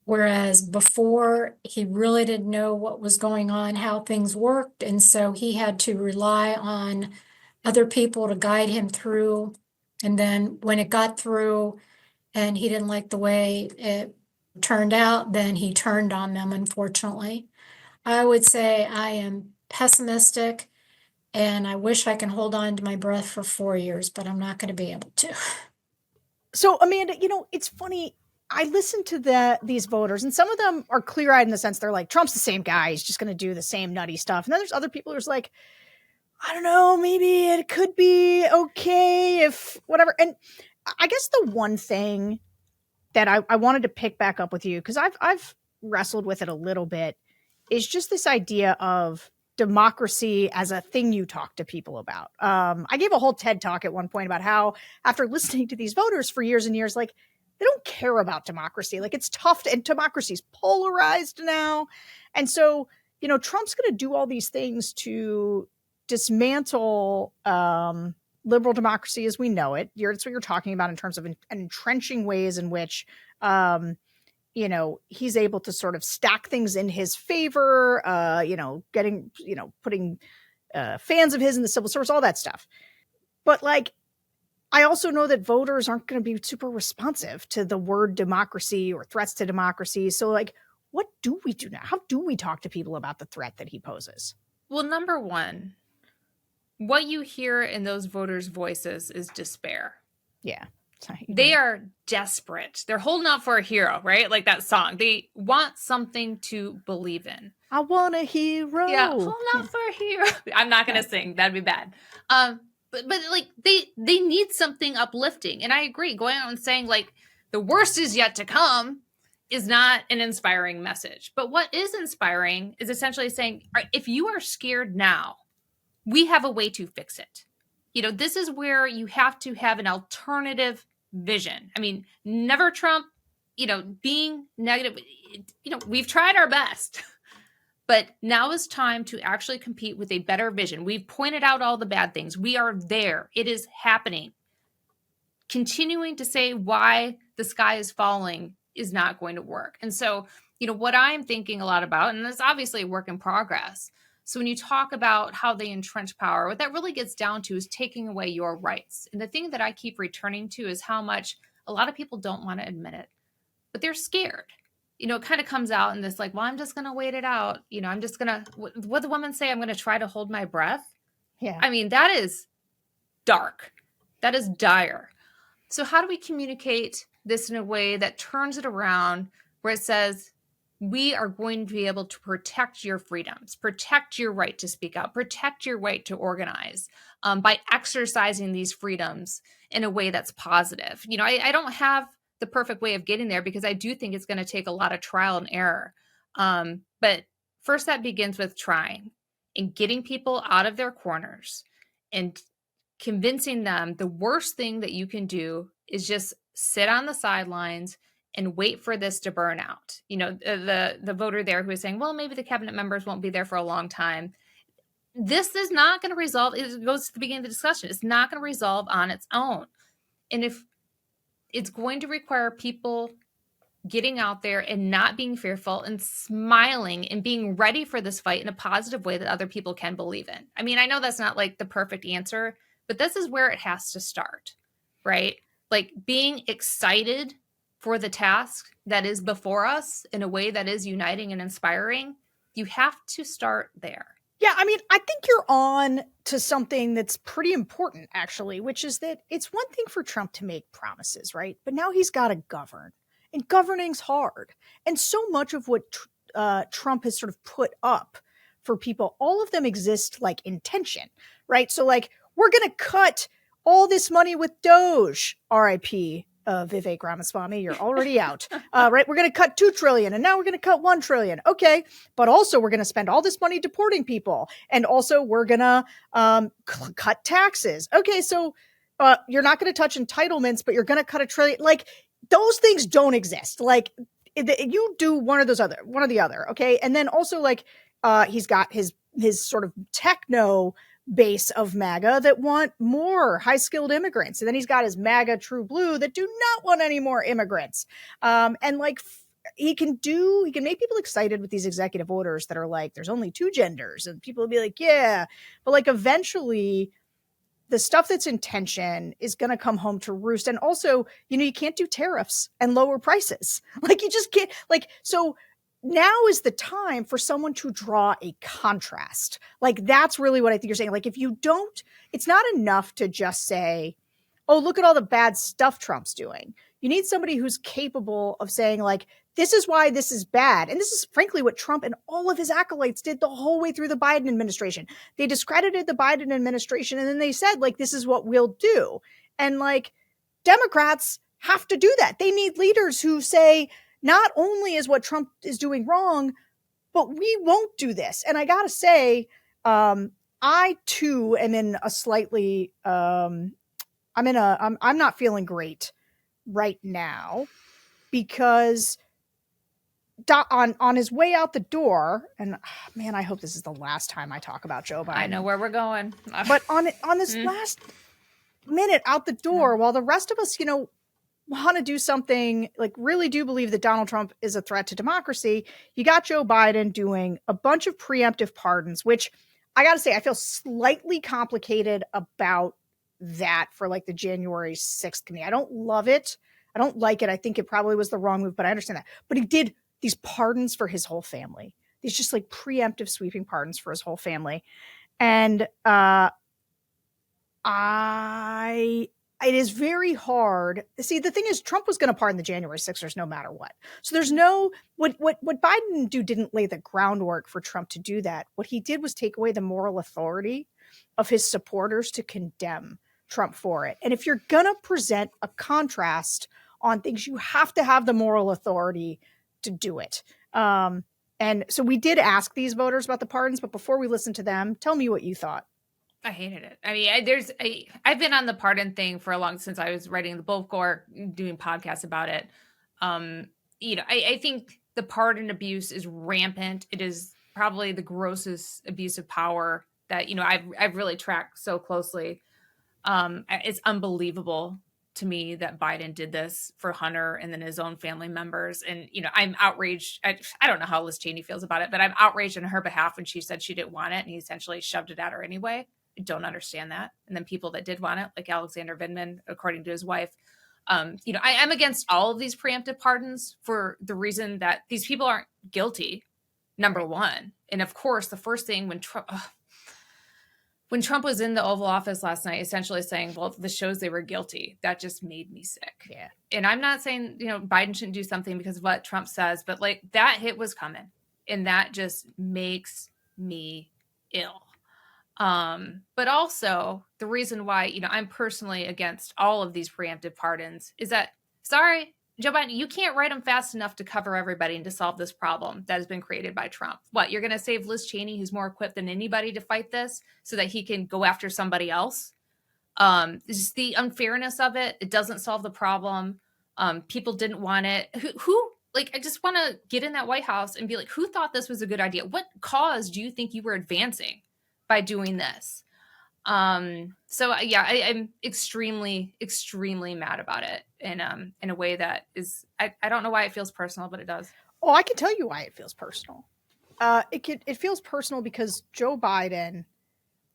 Whereas before, he really didn't know what was going on, how things worked. And so he had to rely on other people to guide him through. And then when it got through and he didn't like the way it turned out, then he turned on them, unfortunately. I would say I am pessimistic and I wish I can hold on to my breath for 4 years, but I'm not going to be able to. So, Amanda, it's funny. I listened to these voters, and some of them are clear-eyed in the sense they're like, Trump's the same guy. He's just going to do the same nutty stuff. And then there's other people who's like, I don't know, maybe it could be okay if whatever. And I guess the one thing that I wanted to pick back up with you, because I've wrestled with it a little bit, is just this idea of democracy as a thing you talk to people about. I gave a whole TED talk at one point about how after listening to these voters for years and years, like, they don't care about democracy. Like, it's tough, and democracy's polarized now. And so, Trump's going to do all these things to dismantle liberal democracy as we know it. That's what you're talking about in terms of entrenching ways in which, he's able to sort of stack things in his favor, putting fans of his in the civil service, all that stuff. But I also know that voters aren't going to be super responsive to the word democracy or threats to democracy. So what do we do now? How do we talk to people about the threat that he poses? Well, number one, what you hear in those voters' voices is despair. Yeah. They are desperate. They're holding out for a hero, right? Like that song. They want something to believe in. I want a hero. Yeah, holding out for a hero. I'm not going to sing. That'd be bad. But they need something uplifting. And I agree. Going out and saying the worst is yet to come is not an inspiring message. But what is inspiring is essentially saying, if you are scared now, we have a way to fix it. This is where you have to have an alternative vision. I mean, never Trump, being negative. We've tried our best. But now is time to actually compete with a better vision. We've pointed out all the bad things. We are there. It is happening. Continuing to say why the sky is falling is not going to work. And so, what I'm thinking a lot about, and it's obviously a work in progress. So when you talk about how they entrench power, what that really gets down to is taking away your rights. And the thing that I keep returning to is how much a lot of people don't want to admit it, but they're scared. It kind of comes out in this like, well, I'm just going to wait it out. I'm just going to, what the woman say, I'm going to try to hold my breath. Yeah. I mean, that is dark. That is dire. So how do we communicate this in a way that turns it around where it says, we are going to be able to protect your freedoms, protect your right to speak out, protect your right to organize by exercising these freedoms in a way that's positive. I don't have the perfect way of getting there because I do think it's going to take a lot of trial and error. But first, that begins with trying and getting people out of their corners and convincing them the worst thing that you can do is just sit on the sidelines and wait for this to burn out. The voter there who is saying, well, maybe the cabinet members won't be there for a long time. This is not going to resolve. It goes to the beginning of the discussion. It's not going to resolve on its own. And if it's going to require people getting out there and not being fearful and smiling and being ready for this fight in a positive way that other people can believe in. I mean, I know that's not like the perfect answer, but this is where it has to start, right? Like being excited for the task that is before us in a way that is uniting and inspiring. You have to start there. Yeah, I mean, I think you're on to something that's pretty important, actually, which is that it's one thing for Trump to make promises, right? But now he's got to govern. And governing's hard. And so much of what Trump has sort of put up for people, all of them exist like intention, right? So like, we're going to cut all this money with Doge, RIP, Vivek Ramaswamy, you're already out, right? We're going to cut 2 trillion and now we're going to cut 1 trillion. Okay. But also we're going to spend all this money deporting people. And also we're going to cut taxes. Okay. So you're not going to touch entitlements, but you're going to cut 1 trillion. Like, those things don't exist. Like you do one or the other. Okay. And then also like, he's got his sort of techno base of MAGA that want more high skilled immigrants. And then he's got his MAGA true blue that do not want any more immigrants. And like, he can make people excited with these executive orders that are like, there's only 2 genders and people will be like, yeah, but like eventually the stuff that's in tension is going to come home to roost. And also, you can't do tariffs and lower prices. Like you just can't so now is the time for someone to draw a contrast. Like that's really what I think you're saying. Like if you don't, it's not enough to just say, oh, look at all the bad stuff Trump's doing. You need somebody who's capable of saying like, this is why this is bad. And this is frankly what Trump and all of his acolytes did the whole way through the Biden administration. They discredited the Biden administration and then they said like, this is what we'll do. And like Democrats have to do that. They need leaders who say, not only is what Trump is doing wrong, but we won't do this. And I got to say, I too am in a slightly, I'm not feeling great right now because on his way out the door, and man, I hope this is the last time I talk about Joe Biden. I know where we're going. But on this last minute out the door, while the rest of us, want to do something, like really do believe that Donald Trump is a threat to democracy, you got Joe Biden doing a bunch of preemptive pardons, which I got to say, I feel slightly complicated about that for like the January 6th committee. I don't love it. I don't like it. I think it probably was the wrong move, but I understand that. But he did these pardons for his whole family. These just like preemptive sweeping pardons for his whole family. And it is very hard. See, the thing is, Trump was going to pardon the January 6ers no matter what. So there's what Biden didn't lay the groundwork for Trump to do that. What he did was take away the moral authority of his supporters to condemn Trump for it. And if you're going to present a contrast on things, you have to have the moral authority to do it. And so we did ask these voters about the pardons, but before we listen to them, tell me what you thought. I hated it. I mean, I've been on the pardon thing for a long, since I was writing the Bulwark, doing podcasts about it. I think the pardon abuse is rampant. It is probably the grossest abuse of power that, I've really tracked so closely. It's unbelievable to me that Biden did this for Hunter and then his own family members. And, I'm outraged. I don't know how Liz Cheney feels about it, but I'm outraged on her behalf when she said she didn't want it and he essentially shoved it at her anyway. I don't understand that. And then people that did want it, like Alexander Vindman, according to his wife, I'm against all of these preemptive pardons for the reason that these people aren't guilty, number one. And of course, the first thing when Trump was in the Oval Office last night, essentially saying, well, this shows they were guilty, that just made me sick. Yeah. And I'm not saying, Biden shouldn't do something because of what Trump says, but like that hit was coming. And that just makes me ill. But also the reason why, I'm personally against all of these preemptive pardons is that, sorry, Joe Biden, you can't write them fast enough to cover everybody and to solve this problem that has been created by Trump. What, you're going to save Liz Cheney, who's more equipped than anybody to fight this so that he can go after somebody else? Just the unfairness of it. It doesn't solve the problem. People didn't want it. Who like, I just want to get in that White House and be like, who thought this was a good idea? What cause do you think you were advancing by doing this? So yeah, I'm extremely, extremely mad about it in a way that is, I don't know why it feels personal, but it does. Oh, I can tell you why it feels personal. It feels personal because Joe Biden,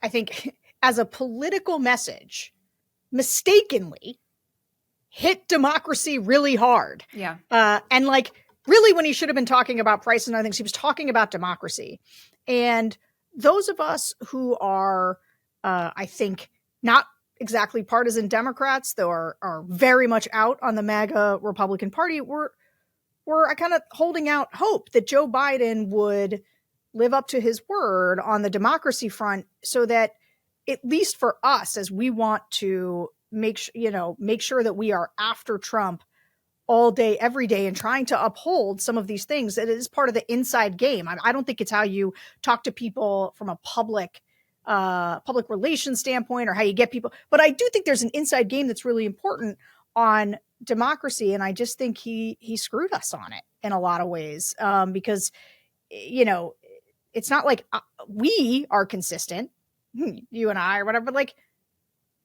I think, as a political message, mistakenly hit democracy really hard. Yeah. And like really when he should have been talking about price and other things, he was talking about democracy. And those of us who are, I think, not exactly partisan Democrats, though are very much out on the MAGA Republican Party, were kind of holding out hope that Joe Biden would live up to his word on the democracy front so that at least for us, as we want to make sure that we are after Trump all day, every day, and trying to uphold some of these things, that is part of the inside game. I don't think it's how you talk to people from a public relations standpoint or how you get people. But I do think there's an inside game that's really important on democracy. And I just think he screwed us on it in a lot of ways because, it's not like we are consistent, you and I or whatever, but like,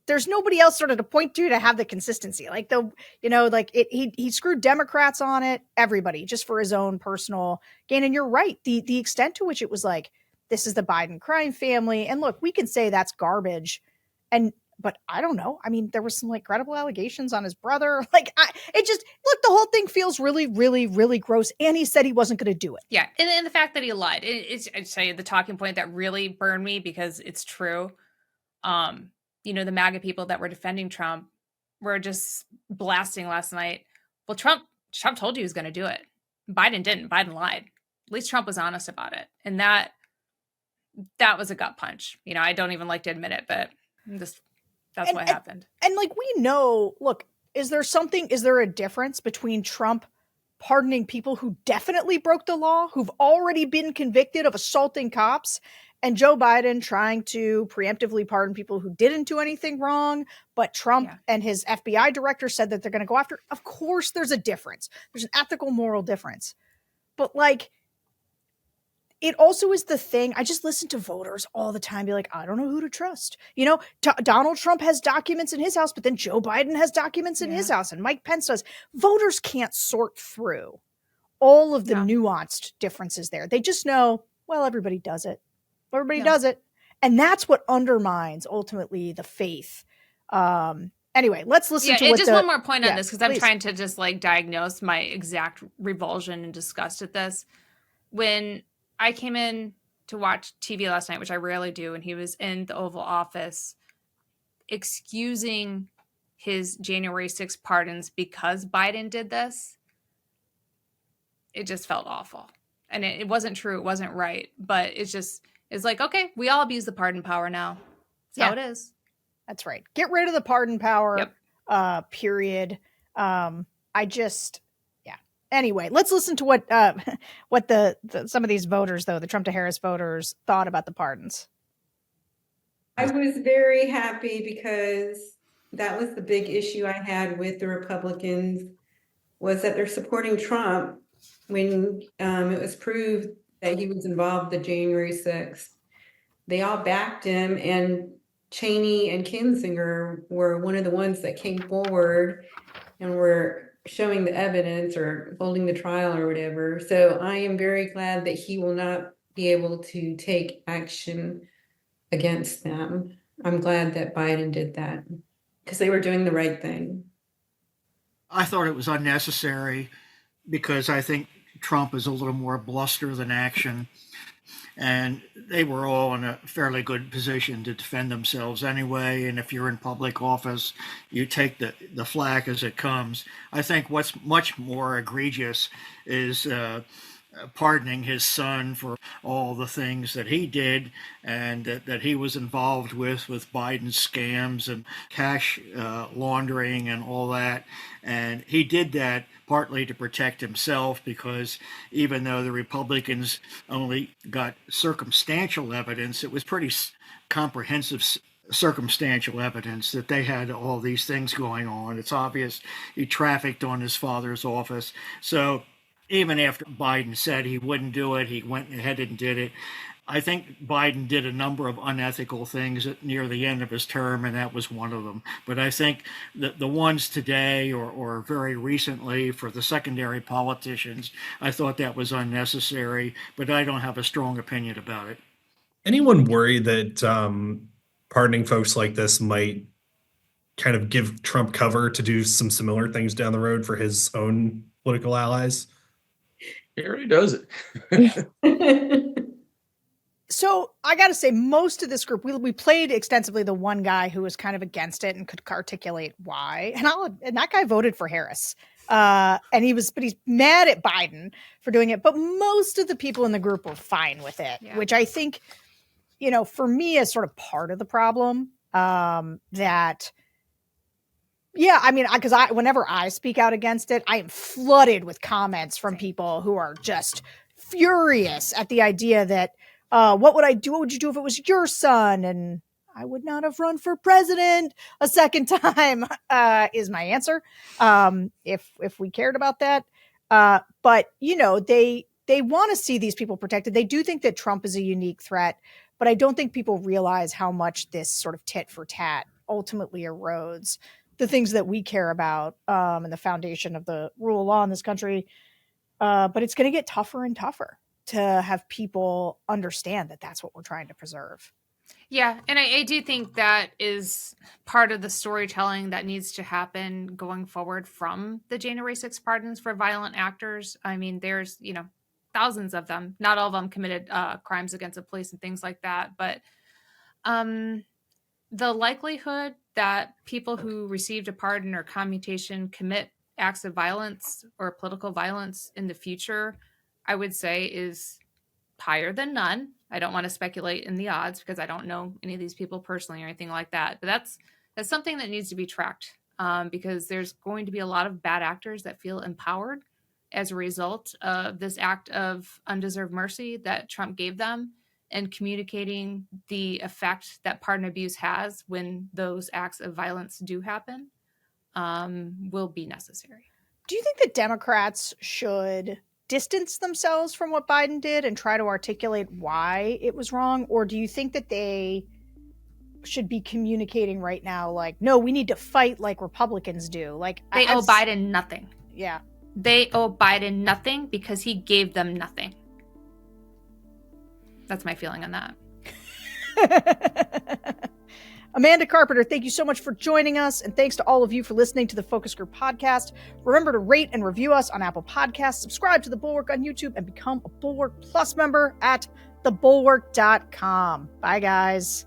there's nobody else sort of to point to have the consistency. Like he screwed Democrats on it, everybody, just for his own personal gain. And you're right. The extent to which it was like, this is the Biden crime family. And look, we can say that's garbage. But I don't know. I mean, there was some like credible allegations on his brother. The whole thing feels really, really, really gross. And he said he wasn't going to do it. Yeah. And the fact that he lied, I'd say the talking point that really burned me because it's true. The MAGA people that were defending Trump were just blasting last night. Well, Trump told you he was going to do it. Biden didn't. Biden lied. At least Trump was honest about it. And that was a gut punch. I don't even like to admit it, but that's what happened. And like, we know, look, is there a difference between Trump pardoning people who definitely broke the law, who've already been convicted of assaulting cops, and Joe Biden trying to preemptively pardon people who didn't do anything wrong, but Trump and his FBI director said that they're going to go after? Of course there's a difference. There's an ethical, moral difference. But like, it also is the thing. I just listen to voters all the time be like, I don't know who to trust. Donald Trump has documents in his house, but then Joe Biden has documents in his house and Mike Pence does. Voters can't sort through all of the nuanced differences there. They just know, well, everybody does it. Everybody does it. And that's what undermines ultimately the faith. Anyway, let's listen to just one more point on this, because I'm please. trying to just like diagnose my exact revulsion and disgust at this. When I came in to watch TV last night, which I rarely do, and he was in the Oval Office excusing his January 6th pardons because Biden did this, it just felt awful. And it wasn't true. It wasn't right. But it's like, okay, we all abuse the pardon power now. That's how it is. That's right. Get rid of the pardon power, period. Anyway, let's listen to what some of these voters, though, the Trump to Harris voters, thought about the pardons. I was very happy because that was the big issue I had with the Republicans, was that they're supporting Trump when it was proved that he was involved in January 6th. They all backed him, and Cheney and Kinzinger were one of the ones that came forward and were showing the evidence or holding the trial or whatever. So I am very glad that he will not be able to take action against them. I'm glad that Biden did that because they were doing the right thing. I thought it was unnecessary because I think Trump is a little more bluster than action. And they were all in a fairly good position to defend themselves anyway. And if you're in public office, you take the flack as it comes. I think what's much more egregious is pardoning his son for all the things that he did and that he was involved with Biden's scams and cash laundering and all that. And he did that partly to protect himself because even though the Republicans only got circumstantial evidence, it was pretty comprehensive circumstantial evidence that they had all these things going on. It's obvious he trafficked on his father's office. So even after Biden said he wouldn't do it, he went ahead and did it. I think Biden did a number of unethical things near the end of his term, and that was one of them. But I think the ones today or very recently for the secondary politicians, I thought that was unnecessary, but I don't have a strong opinion about it. Anyone worry that pardoning folks like this might kind of give Trump cover to do some similar things down the road for his own political allies? He already does it. So I got to say, most of this group, we played extensively the one guy who was kind of against it and could articulate why. And that guy voted for Harris. But he's mad at Biden for doing it. But most of the people in the group were fine with it, which I think, for me is sort of part of the problem. Whenever I speak out against it, I am flooded with comments from people who are just furious at the idea that, what would I do? What would you do if it was your son? And I would not have run for president a second time, is my answer. If we cared about that. But they want to see these people protected. They do think that Trump is a unique threat, but I don't think people realize how much this sort of tit for tat ultimately erodes the things that we care about, and the foundation of the rule of law in this country. But it's going to get tougher and tougher to have people understand that that's what we're trying to preserve. Yeah. And I do think that is part of the storytelling that needs to happen going forward from the January 6th pardons for violent actors. I mean, there's, thousands of them. Not all of them committed crimes against the police and things like that. But the likelihood that people who received a pardon or commutation commit acts of violence or political violence in the future, I would say, is higher than none. I don't want to speculate in the odds because I don't know any of these people personally or anything like that. But that's something that needs to be tracked, because there's going to be a lot of bad actors that feel empowered as a result of this act of undeserved mercy that Trump gave them, and communicating the effect that pardon abuse has when those acts of violence do happen will be necessary. Do you think that Democrats should distance themselves from what Biden did and try to articulate why it was wrong? Or do you think that they should be communicating right now like, no, we need to fight like Republicans do? Like, they owe Biden nothing. Yeah. They owe Biden nothing because he gave them nothing. That's my feeling on that. Amanda Carpenter, thank you so much for joining us. And thanks to all of you for listening to the Focus Group podcast. Remember to rate and review us on Apple Podcasts, subscribe to The Bulwark on YouTube, and become a Bulwark Plus member at thebulwark.com. Bye, guys.